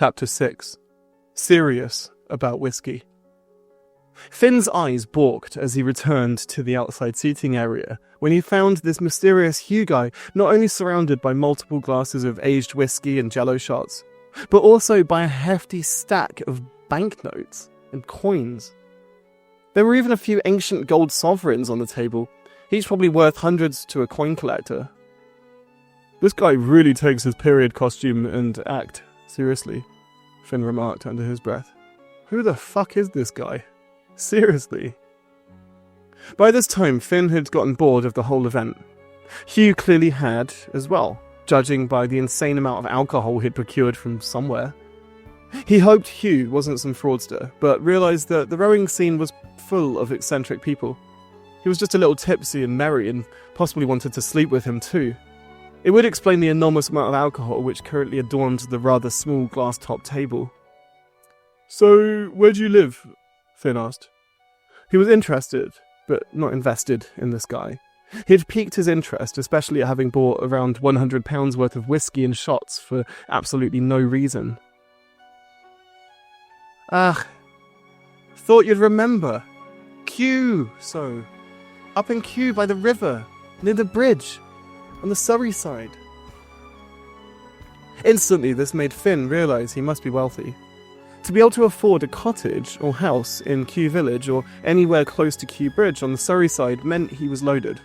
Chapter 6. Serious about whisky. Finn's eyes balked as he returned to the outside seating area when he found this mysterious Hugh guy not only surrounded by multiple glasses of aged whisky and jello shots, but also by a hefty stack of banknotes and coins. There were even a few ancient gold sovereigns on the table, each probably worth hundreds to a coin collector. "This guy really takes his period costume and act seriously," Finn remarked under his breath. "Who the fuck is this guy? Seriously?" By this time, Finn had gotten bored of the whole event. Hugh clearly had as well, judging by the insane amount of alcohol he'd procured from somewhere. He hoped Hugh wasn't some fraudster, but realised that the rowing scene was full of eccentric people. He was just a little tipsy and merry and possibly wanted to sleep with him too. It would explain the enormous amount of alcohol which currently adorned the rather small glass-topped table. "So, where do you live?" Finn asked. He was interested, but not invested in this guy. He'd piqued his interest, especially at having bought around £100 worth of whisky and shots for absolutely no reason. "Ah, thought you'd remember. Kew, so. Up in Kew by the river, near the bridge, on the Surrey side." Instantly, this made Finn realise he must be wealthy. To be able to afford a cottage or house in Kew Village or anywhere close to Kew Bridge on the Surrey side meant he was loaded.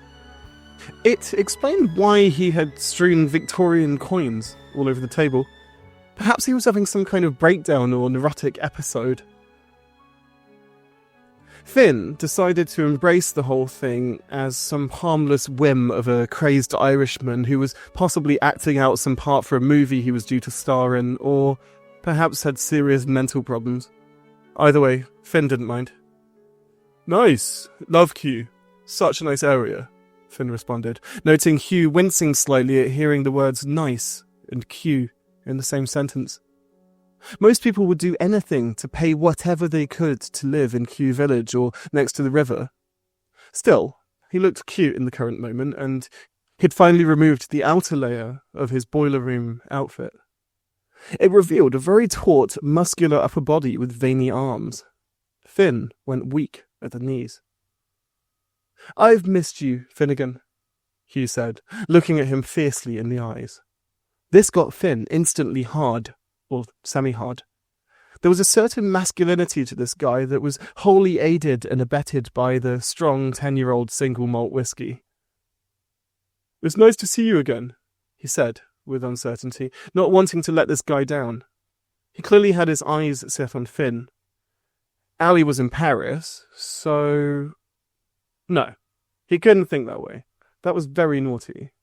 It explained why he had strewn Victorian coins all over the table. Perhaps he was having some kind of breakdown or neurotic episode. Finn decided to embrace the whole thing as some harmless whim of a crazed Irishman who was possibly acting out some part for a movie he was due to star in, or perhaps had serious mental problems. Either way, Finn didn't mind. "Nice. Love Kew. Such a nice area," Finn responded, noting Hugh wincing slightly at hearing the words nice and Kew in the same sentence. Most people would do anything to pay whatever they could to live in Kew Village or next to the river. Still, he looked cute in the current moment, and he'd finally removed the outer layer of his boiler room outfit. It revealed a very taut, muscular upper body with veiny arms. Finn went weak at the knees. "I've missed you, Finnegan," Hugh said, looking at him fiercely in the eyes. This got Finn instantly hard, or semi-hard. There was a certain masculinity to this guy that was wholly aided and abetted by the strong 10-year-old single malt whisky. "It's nice to see you again," he said, with uncertainty, not wanting to let this guy down. He clearly had his eyes set on Finn. Ali was in Paris, so... No, he couldn't think that way. That was very naughty.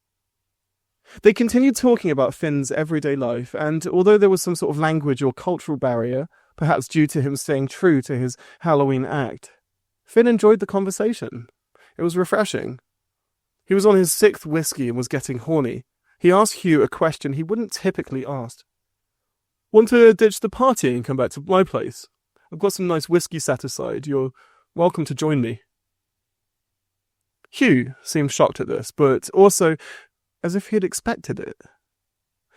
They continued talking about Finn's everyday life, and although there was some sort of language or cultural barrier, perhaps due to him staying true to his Halloween act, Finn enjoyed the conversation. It was refreshing. He was on his 6th whiskey and was getting horny. He asked Hugh a question he wouldn't typically ask. "Want to ditch the party and come back to my place? I've got some nice whiskey set aside. You're welcome to join me." Hugh seemed shocked at this, but also as if he had expected it.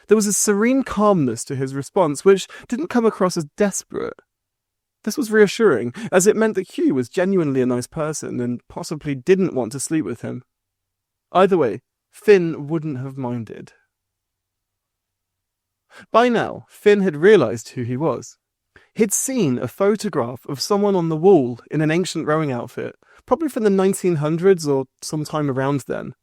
There was a serene calmness to his response, which didn't come across as desperate. This was reassuring, as it meant that Hugh was genuinely a nice person and possibly didn't want to sleep with him. Either way, Finn wouldn't have minded. By now, Finn had realised who he was. He'd seen a photograph of someone on the wall in an ancient rowing outfit, probably from the 1900s or sometime around then.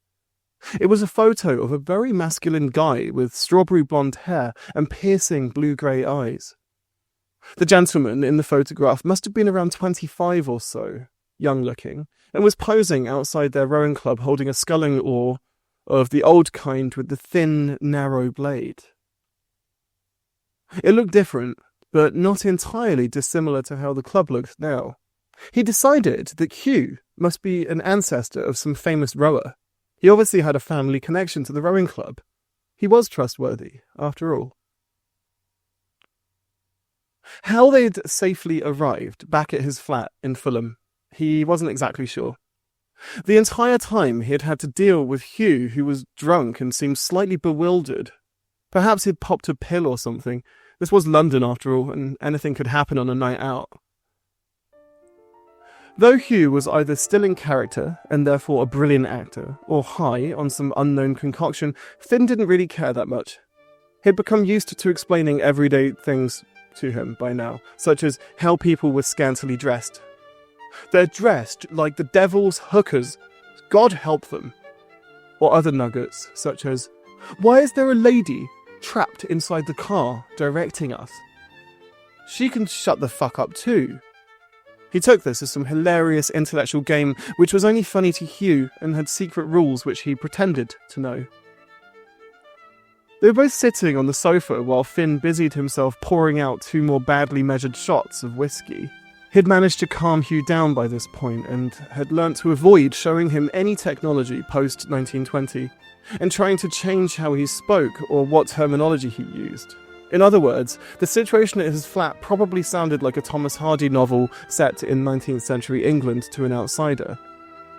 It was a photo of a very masculine guy with strawberry blonde hair and piercing blue-grey eyes. The gentleman in the photograph must have been around 25 or so, young-looking, and was posing outside their rowing club holding a sculling oar of the old kind with the thin, narrow blade. It looked different, but not entirely dissimilar to how the club looked now. He decided that Hugh must be an ancestor of some famous rower. He obviously had a family connection to the rowing club. He was trustworthy, after all. How they'd safely arrived back at his flat in Fulham, he wasn't exactly sure. The entire time he had had to deal with Hugh, who was drunk and seemed slightly bewildered. Perhaps he'd popped a pill or something. This was London after all, and anything could happen on a night out. Though Hugh was either still in character, and therefore a brilliant actor, or high on some unknown concoction, Finn didn't really care that much. He'd become used to explaining everyday things to him by now, such as how people were scantily dressed. They're dressed like the devil's hookers, God help them. Or other nuggets, such as, why is there a lady trapped inside the car directing us? She can shut the fuck up too. He took this as some hilarious intellectual game which was only funny to Hugh and had secret rules which he pretended to know. They were both sitting on the sofa while Finn busied himself pouring out 2 more badly measured shots of whisky. He'd managed to calm Hugh down by this point and had learnt to avoid showing him any technology post-1920 and trying to change how he spoke or what terminology he used. In other words, the situation at his flat probably sounded like a Thomas Hardy novel set in 19th century England to an outsider,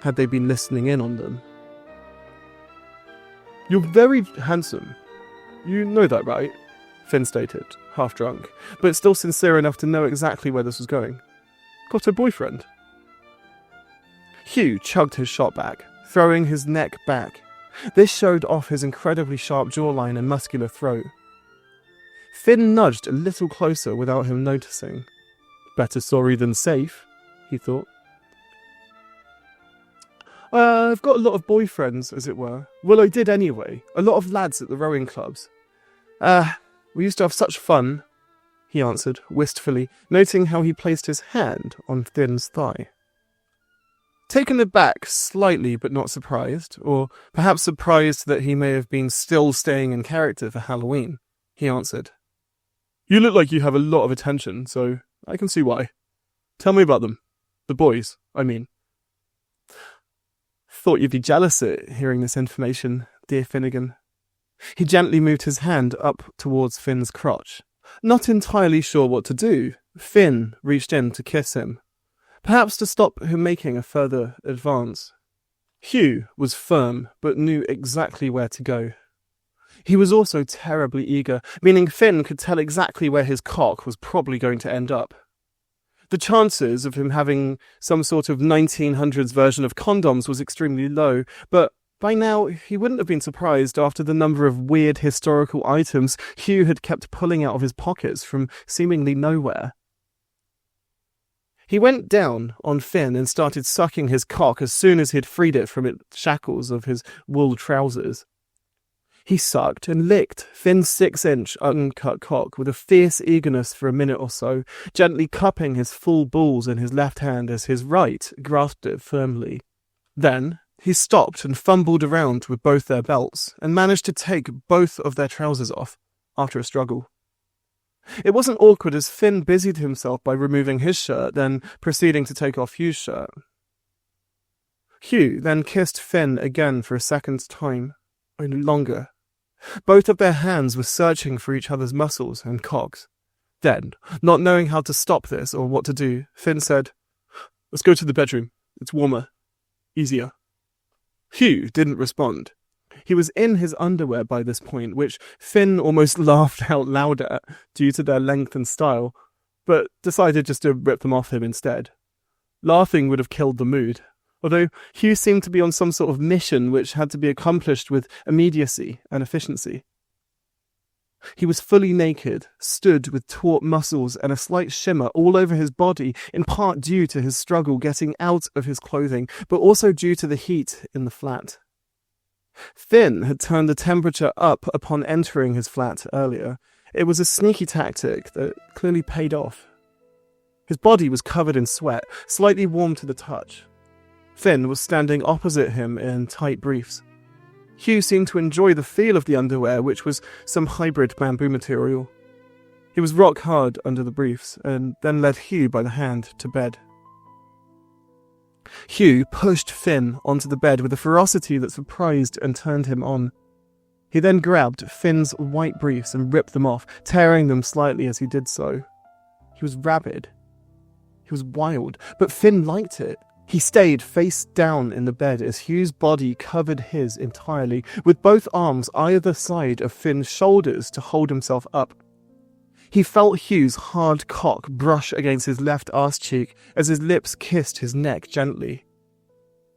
had they been listening in on them. You're very handsome. You know that, right? Finn stated, half drunk, but still sincere enough to know exactly where this was going. Got a boyfriend? Hugh chugged his shot back, throwing his neck back. This showed off his incredibly sharp jawline and muscular throat. Finn nudged a little closer without him noticing. Better sorry than safe, he thought. I've got a lot of boyfriends, as it were. Well, I did anyway. A lot of lads at the rowing clubs. We used to have such fun, he answered, wistfully, noting how he placed his hand on Finn's thigh. Taken aback slightly but not surprised, or perhaps surprised that he may have been still staying in character for Halloween, he answered. You look like you have a lot of attention, so I can see why. Tell me about them. The boys, I mean. Thought you'd be jealous at hearing this information, dear Finnegan. He gently moved his hand up towards Finn's crotch. Not entirely sure what to do, Finn reached in to kiss him, perhaps to stop him making a further advance. Hugh was firm, but knew exactly where to go. He was also terribly eager, meaning Finn could tell exactly where his cock was probably going to end up. The chances of him having some sort of 1900s version of condoms was extremely low, but by now he wouldn't have been surprised after the number of weird historical items Hugh had kept pulling out of his pockets from seemingly nowhere. He went down on Finn and started sucking his cock as soon as he'd freed it from its shackles of his wool trousers. He sucked and licked Finn's 6-inch uncut cock with a fierce eagerness for a minute or so, gently cupping his full balls in his left hand as his right grasped it firmly. Then he stopped and fumbled around with both their belts and managed to take both of their trousers off after a struggle. It wasn't awkward as Finn busied himself by removing his shirt, then proceeding to take off Hugh's shirt. Hugh then kissed Finn again for a second time, only longer. Both of their hands were searching for each other's muscles and cocks. Then, not knowing how to stop this or what to do, Finn said, "Let's go to the bedroom. It's warmer. Easier." Hugh didn't respond. He was in his underwear by this point, which Finn almost laughed out loud at due to their length and style, but decided just to rip them off him instead. Laughing would have killed the mood, although Hugh seemed to be on some sort of mission which had to be accomplished with immediacy and efficiency. He was fully naked, stood with taut muscles and a slight shimmer all over his body, in part due to his struggle getting out of his clothing, but also due to the heat in the flat. Finn had turned the temperature up upon entering his flat earlier. It was a sneaky tactic that clearly paid off. His body was covered in sweat, slightly warm to the touch. Finn was standing opposite him in tight briefs. Hugh seemed to enjoy the feel of the underwear, which was some hybrid bamboo material. He was rock hard under the briefs, and then led Hugh by the hand to bed. Hugh pushed Finn onto the bed with a ferocity that surprised and turned him on. He then grabbed Finn's white briefs and ripped them off, tearing them slightly as he did so. He was rabid. He was wild, but Finn liked it. He stayed face down in the bed as Hugh's body covered his entirely, with both arms either side of Finn's shoulders to hold himself up. He felt Hugh's hard cock brush against his left arse cheek as his lips kissed his neck gently.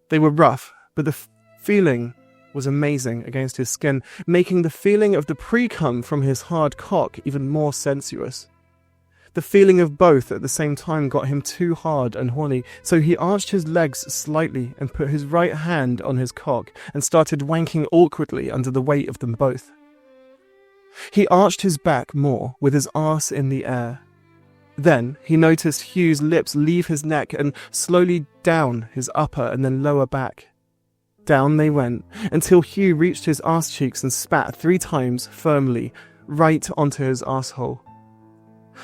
They were rough, but the feeling was amazing against his skin, making the feeling of the pre-cum from his hard cock even more sensuous. The feeling of both at the same time got him too hard and horny, so he arched his legs slightly and put his right hand on his cock and started wanking awkwardly under the weight of them both. He arched his back more, with his arse in the air. Then he noticed Hugh's lips leave his neck and slowly down his upper and then lower back. Down they went, until Hugh reached his arse cheeks and spat 3 times firmly, right onto his arsehole.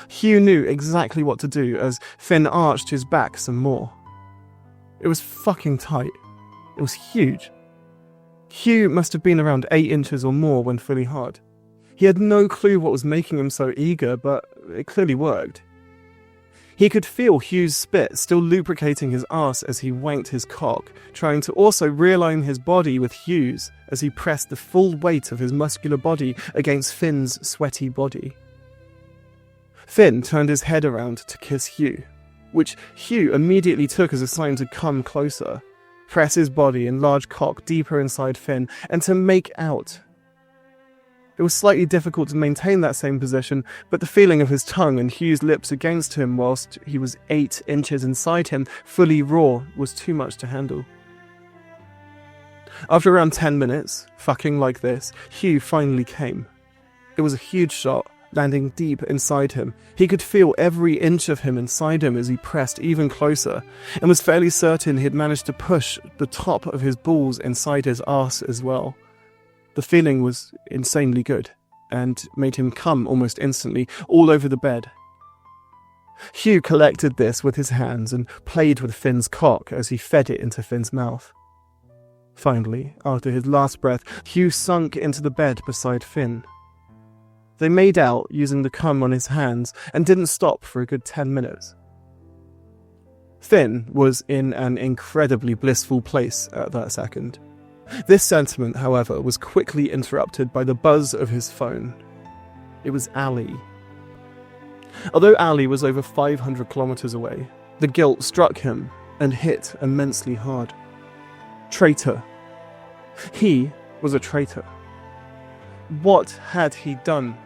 Hugh knew exactly what to do as Finn arched his back some more. It was fucking tight. It was huge. Hugh must have been around 8 inches or more when fully hard. He had no clue what was making him so eager, but it clearly worked. He could feel Hugh's spit still lubricating his arse as he wanked his cock, trying to also realign his body with Hugh's as he pressed the full weight of his muscular body against Finn's sweaty body. Finn turned his head around to kiss Hugh, which Hugh immediately took as a sign to come closer, press his body and large cock deeper inside Finn, and to make out. It was slightly difficult to maintain that same position, but the feeling of his tongue and Hugh's lips against him whilst he was 8 inches inside him, fully raw, was too much to handle. After around 10 minutes, fucking like this, Hugh finally came. It was a huge shot, landing deep inside him. He could feel every inch of him inside him as he pressed even closer, and was fairly certain he had managed to push the top of his balls inside his arse as well. The feeling was insanely good, and made him come almost instantly, all over the bed. Hugh collected this with his hands and played with Finn's cock as he fed it into Finn's mouth. Finally, after his last breath, Hugh sunk into the bed beside Finn. They made out using the cum on his hands and didn't stop for a good 10 minutes. Finn was in an incredibly blissful place at that second. This sentiment, however, was quickly interrupted by the buzz of his phone. It was Ali. Although Ali was over 500 kilometers away, the guilt struck him and hit immensely hard. Traitor. He was a traitor. What had he done?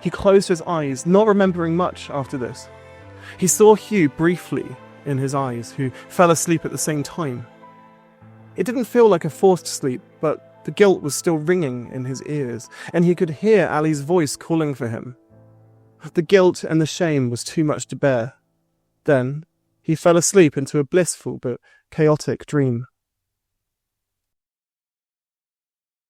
He closed his eyes, not remembering much after this. He saw Hugh briefly in his eyes, who fell asleep at the same time. It didn't feel like a forced sleep, but the guilt was still ringing in his ears, and he could hear Ali's voice calling for him. The guilt and the shame was too much to bear. Then, he fell asleep into a blissful but chaotic dream.